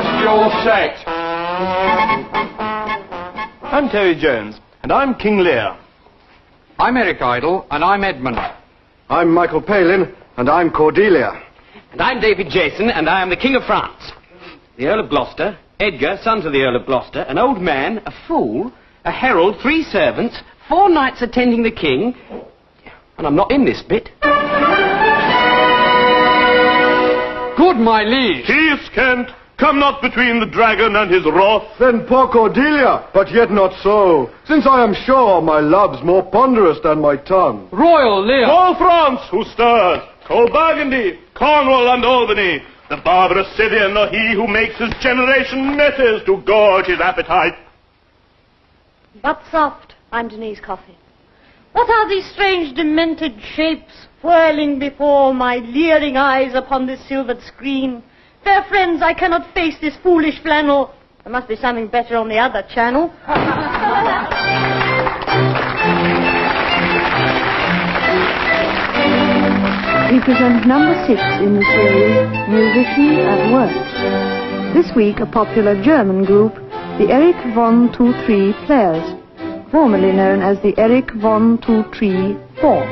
just your set. I'm Terry Jones, and I'm King Lear. I'm Eric Idle, and I'm Edmund. I'm Michael Palin, and I'm Cordelia. And I'm David Jason, and I am the King of France. The Earl of Gloucester, Edgar, sons of the Earl of Gloucester, an old man, a fool, a herald, 3 servants, 4 knights attending the king, and I'm not in this bit. Good, my liege. Peace, Kent. Come not between the dragon and his wrath. Then poor Cordelia, but yet not so, since I am sure my love's more ponderous than my tongue. Royal Lear. Call France, who stirs. Call Burgundy, Cornwall, and Albany. The barbarous Scythian, or he who makes his generation messes to gorge his appetite. But soft, I'm Denise Coffey. What are these strange demented shapes whirling before my leering eyes upon this silvered screen? Fair friends, I cannot face this foolish flannel. There must be something better on the other channel. We present number 6 in the series, Musicians at Work. This week, a popular German group, the Erich von 2-3 Players, formerly known as the Erich von 2-3 Four.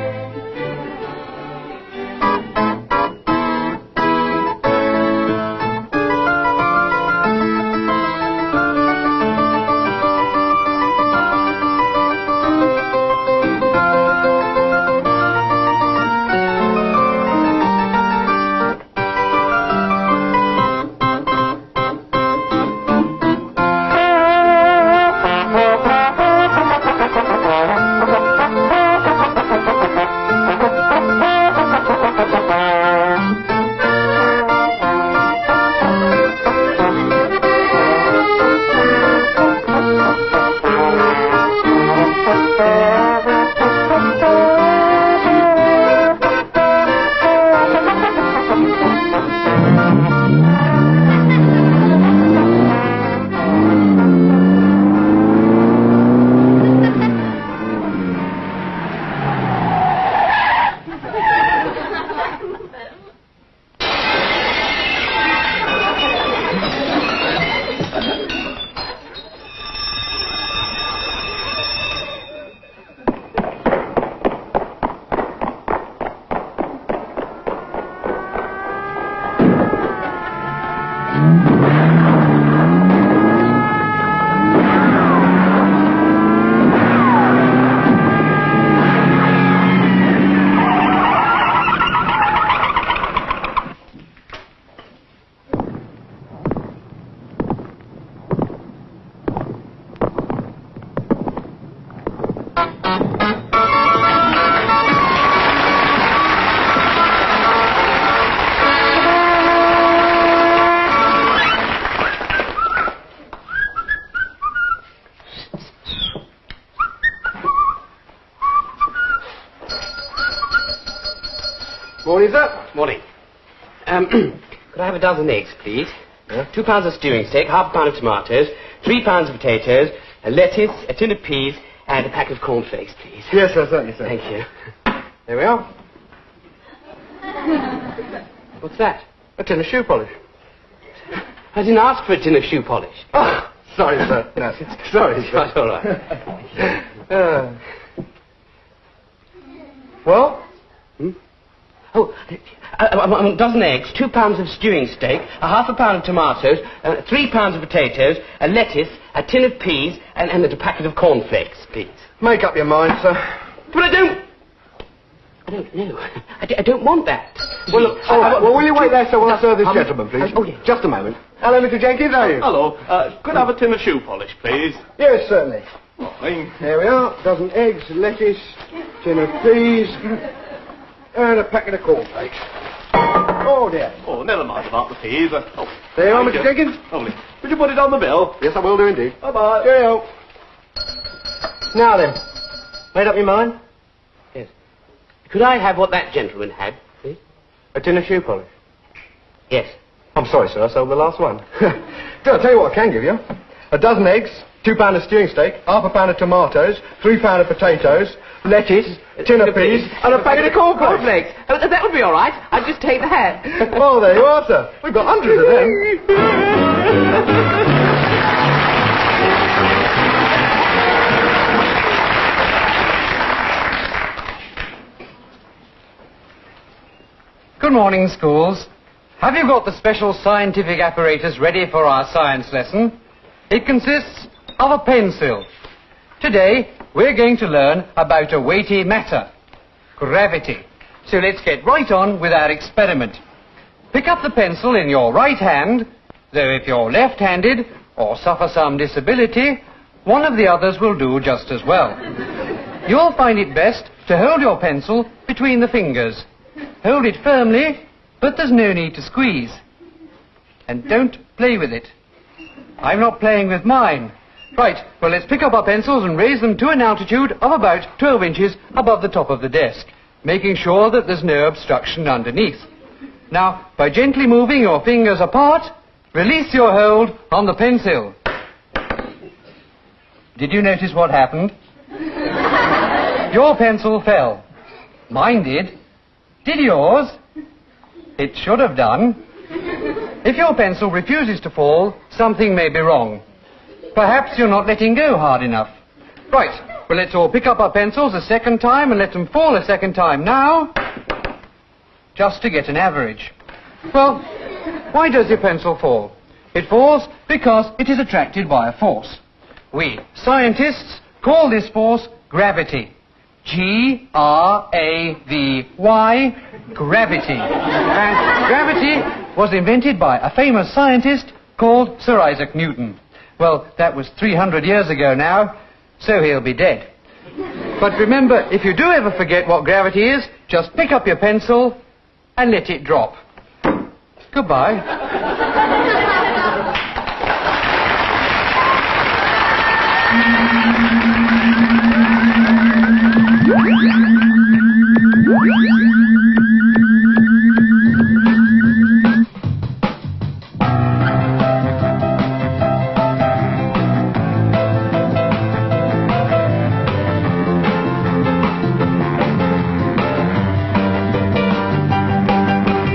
Morning, sir. Morning. Could I have a dozen eggs, please? 2 pounds of stewing steak, half a pound of tomatoes, 3 pounds of potatoes, a lettuce, a tin of peas, and a pack of cornflakes, please. Yes, sir, certainly, sir. Thank you. There we are. What's that? A tin of shoe polish. I didn't ask for a tin of shoe polish. Oh, sorry, sir. No, sorry, sir. That's all right. Well? Oh, a dozen eggs, 2 pounds of stewing steak, a half a pound of tomatoes, 3 pounds of potatoes, a lettuce, a tin of peas, and a packet of cornflakes, please. Make up your mind, sir. But I don't know. I don't want that. Well, look, all right. Well, will you wait there, sir, while I serve this gentleman, please? Oh, yes. Just a moment. Hello, Mr. Jenkins, how are you? Hello. Could I have a tin of shoe polish, please? Yes, certainly. Morning. There we are. Dozen eggs, lettuce, tin of peas, and a packet of cornflakes. Oh, dear. Oh, never mind about the peas. There you are, thank Mr. Jenkins. Lovely. Would you put it on the bill? Yes, I will do indeed. Bye-bye. Cheerio. Now then, made up your mind? Yes. Could I have what that gentleman had, please? A tin of shoe polish. Yes. I'm sorry, sir, I sold the last one. I'll tell you what I can give you. A dozen eggs, 2 pounds of stewing steak, half a pound of tomatoes, 3 pounds of potatoes, lettuce, tin of peas, and a packet of cornflakes. That would be all right. I'd just take the hat. Oh, there you are, sir. We've got hundreds of them. Good morning, schools. Have you got the special scientific apparatus ready for our science lesson? It consists of a pencil. Today, we're going to learn about a weighty matter, gravity. So let's get right on with our experiment. Pick up the pencil in your right hand, though if you're left-handed or suffer some disability, one of the others will do just as well. You'll find it best to hold your pencil between the fingers. Hold it firmly, but there's no need to squeeze. And don't play with it. I'm not playing with mine. Right, well, let's pick up our pencils and raise them to an altitude of about 12 inches above the top of the desk, making sure that there's no obstruction underneath. Now, by gently moving your fingers apart, release your hold on the pencil. Did you notice what happened? Your pencil fell. Mine did. Did yours? It should have done. If your pencil refuses to fall, something may be wrong. Perhaps you're not letting go hard enough. Right, well, let's all pick up our pencils a second time and let them fall a second time now, just to get an average. Well, why does your pencil fall? It falls because it is attracted by a force. We scientists call this force gravity. G-R-A-V-Y, gravity. And gravity was invented by a famous scientist called Sir Isaac Newton. Well, that was 300 years ago now, so he'll be dead. But remember, if you do ever forget what gravity is, just pick up your pencil and let it drop. Goodbye.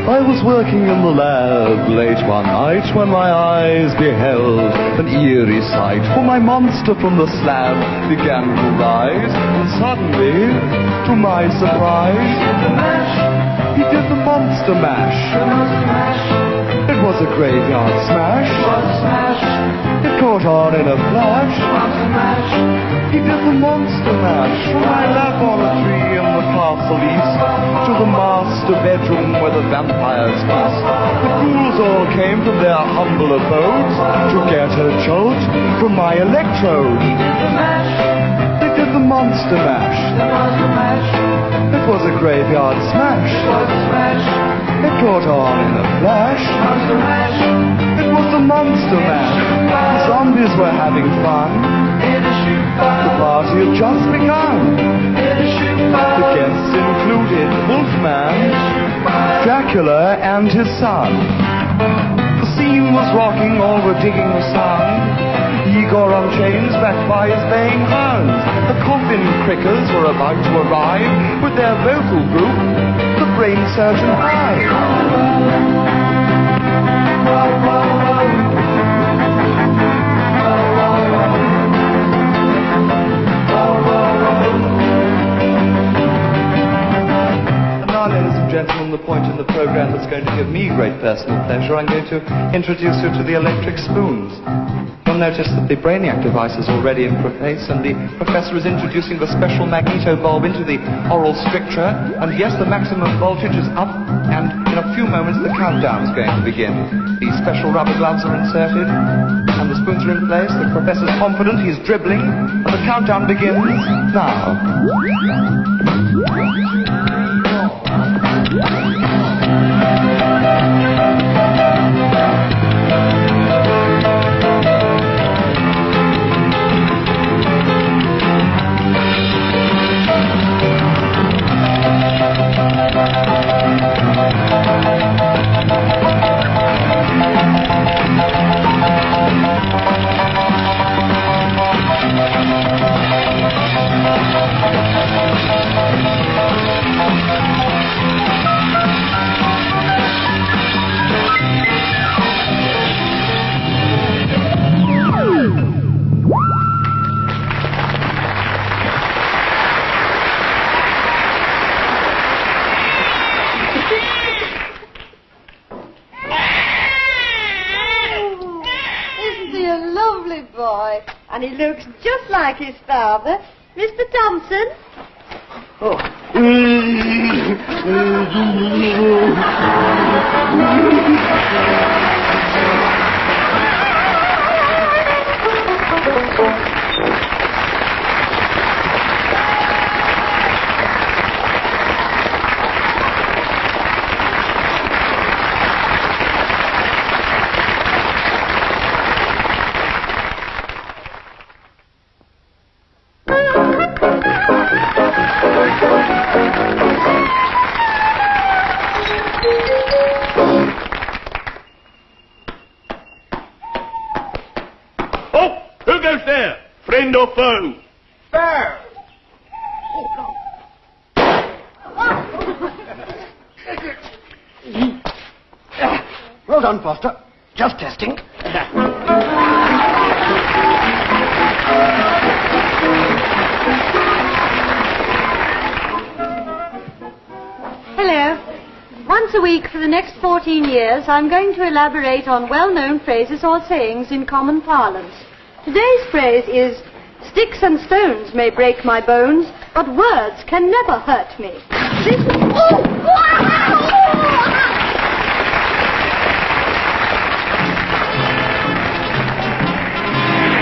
I was working in the lab late one night when my eyes beheld an eerie sight. For my monster from the slab began to rise, and suddenly, to my surprise, he did the monster mash. It was a graveyard smash. It caught on in a flash. He did the monster mash from my laboratory in the castle east to the master bedroom where the vampires feast. The ghouls all came from their humble abodes to get a jolt from my electrode. They did the monster mash. It was a graveyard smash. It caught on in a flash. It was the monster mash. The zombies were having fun. The party had just begun. The guests included Wolfman, Dracula, and his son. The scene was rocking, all were digging the sound. Igor on chains, backed by his baying hounds. The coffin crickers were about to arrive with their vocal group, the Brain Surgeon Hive. Ladies and gentlemen, the point in the program that's going to give me great personal pleasure, I'm going to introduce you to the electric spoons. You'll notice that the Brainiac device is already in place, and the professor is introducing the special magneto bulb into the oral stricture, and yes, the maximum voltage is up, and in a few moments the countdown is going to begin. The special rubber gloves are inserted, and the spoons are in place. The professor's confident, he's dribbling, and the countdown begins now. And he looks just like his father. Mr. Thompson? Oh. Friend or foe? There! Well done, Foster. Just testing. Hello. Once a week for the next 14 years, I'm going to elaborate on well-known phrases or sayings in common parlance. Today's phrase is, sticks and stones may break my bones, but words can never hurt me. This...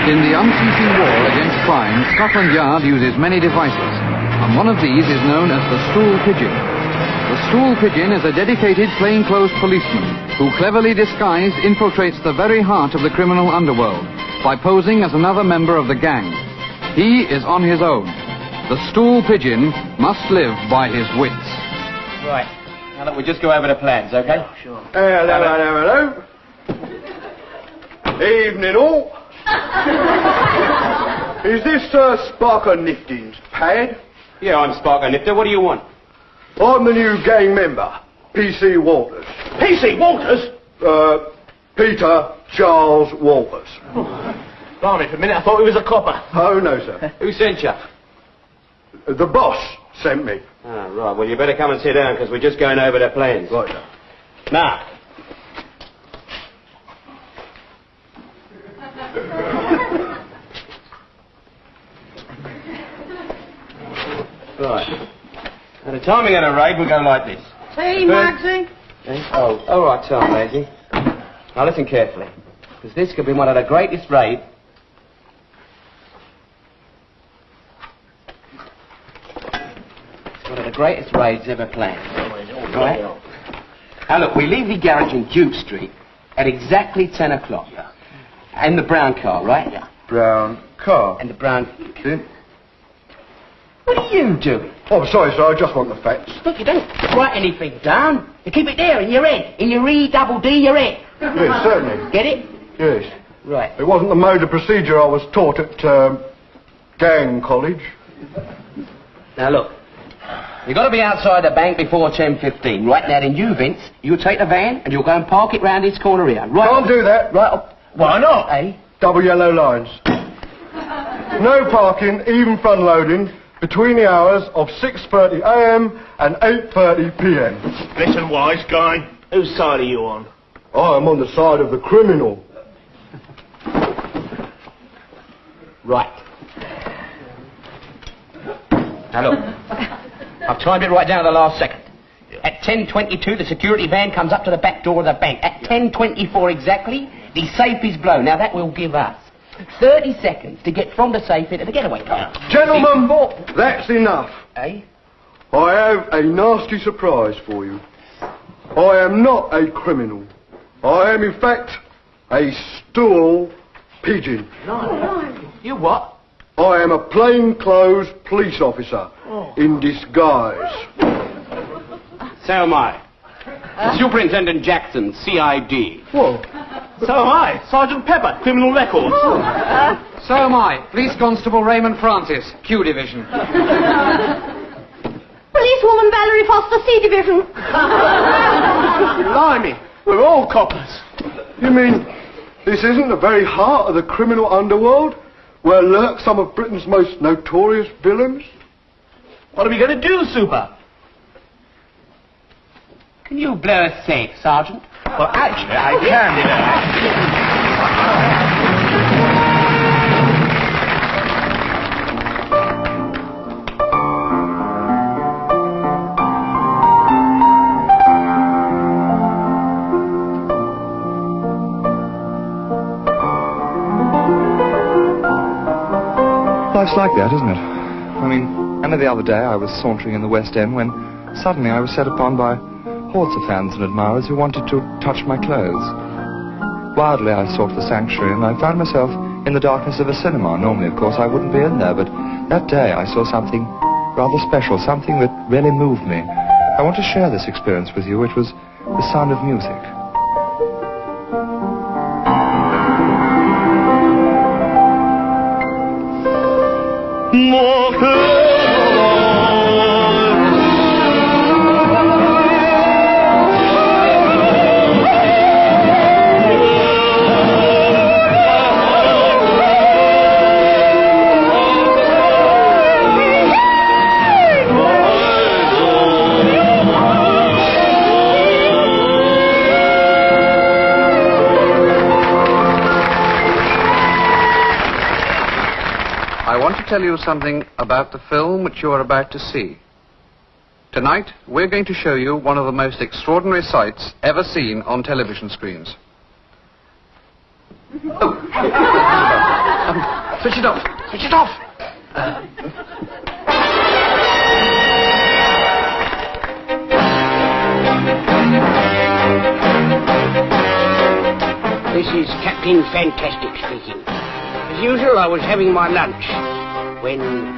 In the unceasing war against crime, Scotland Yard uses many devices, and one of these is known as the Stool Pigeon. The Stool Pigeon is a dedicated plainclothes policeman who, cleverly disguised, infiltrates the very heart of the criminal underworld by posing as another member of the gang. He is on his own. The Stool Pigeon must live by his wits. Right. Now look, we'll just go over the plans, okay? Sure. Hello. Evening all. Is this Sparker Nifting's pad? Yeah, I'm Sparker Nifter. What do you want? I'm the new gang member, P.C. Walters. P.C. Walters? Peter Charles Walters. Blimey, for a minute I thought he was a copper. Oh, no, sir. Who sent you? The boss sent me. Ah, right. Well, you better come and sit down, because we're just going over the plans. Right, sir. Now. Right. Now, the timing of the raid will go like this. Hey, Magsy. Oh, all right, Tom, Maisie. Now, listen carefully, because this could be one of the greatest raids. It's one of the greatest raids ever planned. Right? Now, look, we leave the garage in Duke Street at exactly 10 o'clock. And the brown car, right? Yeah. Brown car. And the brown... See? What are you doing? Oh, I'm sorry, sir. I just want the facts. Look, you don't write anything down. You keep it there in your head. In your E-double-D, your head. Yes, certainly. Get it? Yes. Right. It wasn't the mode of procedure I was taught at gang college. Now, look. You've got to be outside the bank before 10:15. Right now, then you, Vince, you'll take the van and you'll go and park it round this corner here. Right. Can't do that. Right up. Why not? Eh? Double yellow lines. No parking, even front loading, between the hours of 6:30 a.m. and 8:30 p.m. Listen, wise guy. Whose side are you on? I'm on the side of the criminal. Right. Now, look. I've timed it right down to the last second. At 10:22, the security van comes up to the back door of the bank. At 10:24 exactly, the safe is blown. Now, that will give us 30 seconds to get from the safe into the getaway car. Gentlemen, that's enough. Eh? I have a nasty surprise for you. I am not a criminal. I am, in fact, a stool pigeon. No. You what? I am a plainclothes police officer in disguise. So am I. Superintendent Jackson, CID. Whoa. So am I. Sergeant Pepper, Criminal Records. So am I, Police Constable Raymond Francis, Q Division. Policewoman Valerie Foster, C Division. Blimey, we're all coppers. You mean this isn't the very heart of the criminal underworld, where lurk some of Britain's most notorious villains? What are we going to do, Super? Can you blow a safe, Sergeant? Well, actually, I can, you know. life's like that, isn't it? I mean, only the other day I was sauntering in the West End when suddenly I was set upon by hordes of fans and admirers who wanted to touch my clothes. Wildly I sought for sanctuary, and I found myself in the darkness of a cinema. Normally, of course, I wouldn't be in there, but that day I saw something rather special, something that really moved me. I want to share this experience with you. It was the sound of music. Tell you something about the film which you are about to see. Tonight, we're going to show you one of the most extraordinary sights ever seen on television screens. Oh. Switch it off. Switch it off. This is Capitão Fantástico speaking. As usual, I was having my lunch when...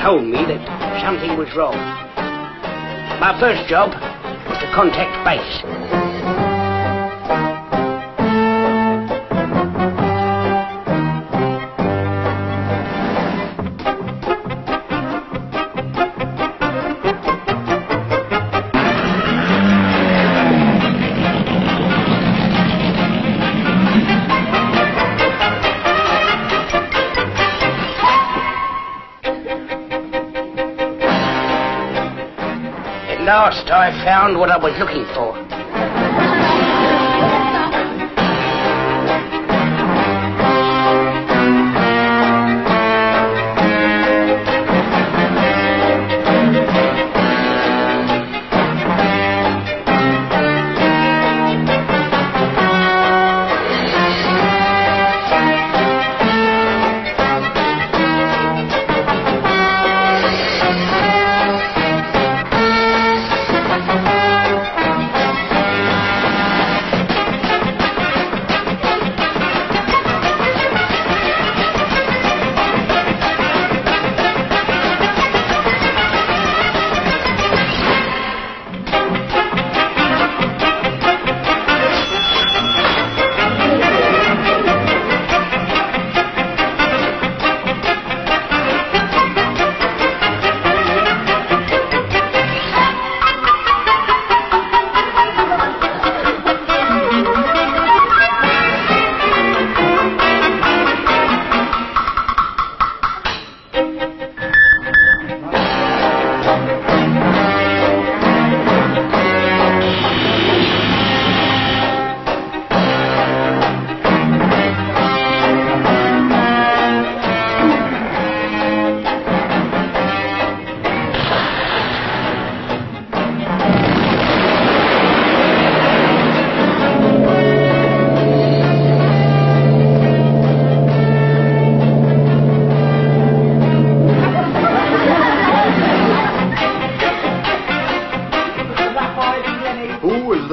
told me that something was wrong. My first job was to contact base. At last I found what I was looking for.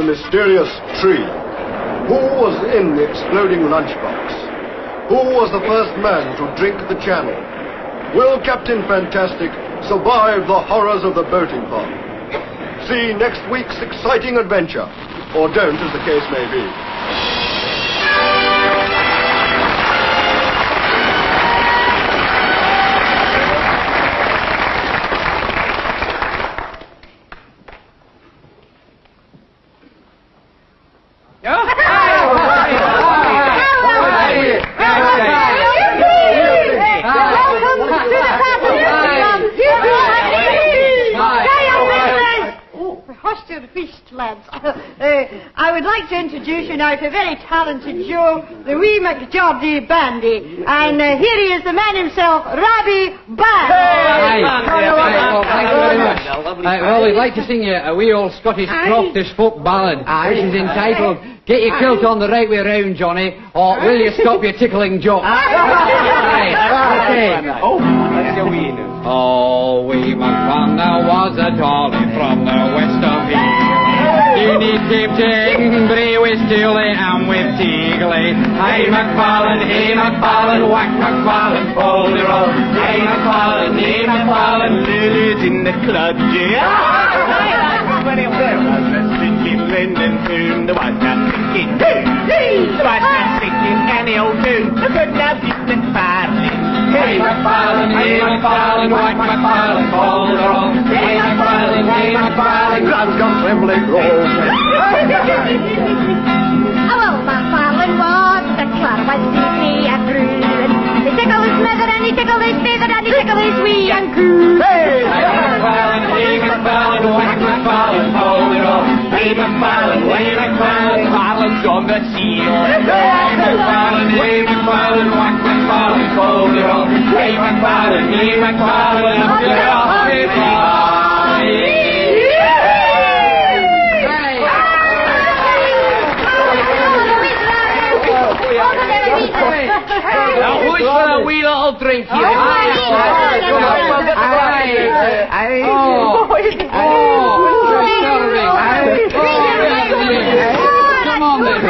Mysterious tree. Who was in the exploding lunchbox? Who was the first man to drink the channel? Will Captain Fantastic survive the horrors of the boating park? See next week's exciting adventure. Or don't, as the case may be. I would like to introduce you now to a very talented Joe, the wee McJobby Bandy. And here he is, the man himself, Robbie Band. Well, thank you very much. Well, we'd like to sing you a wee old Scottish croftish folk ballad, which is entitled Get Your Kilt on the Right Way Round, Johnny, or Will You Stop Your Tickling Jock? Right, okay. Oh, wee McFan, there was a dolly from the west of England. You need keep taking brie with Steely and with Teagley. Hey McFarlane, whack McFarlane, fold it all. Hey McFarlane, Lily's in the club, London tune, the white man singing, the white man singing any old tune, the good love is McFarlane. Hey McFarlane, whack McFarlane, fold it all. Hey McFarlane, glance gone trembling roll. Hello, McFarlane, what's the club? I see a groovin'. He tickle his mother and he tickle his feather and he tickle his wee and coo. Hey McFarlane, whack McFarlane, fold it all. Hey McFarlane, Farland's on the sea. Hey McFarlane, whack McFarlane, fold it all. Hey McFarlane, up your Now, who's for a wee little drink here? Come on then,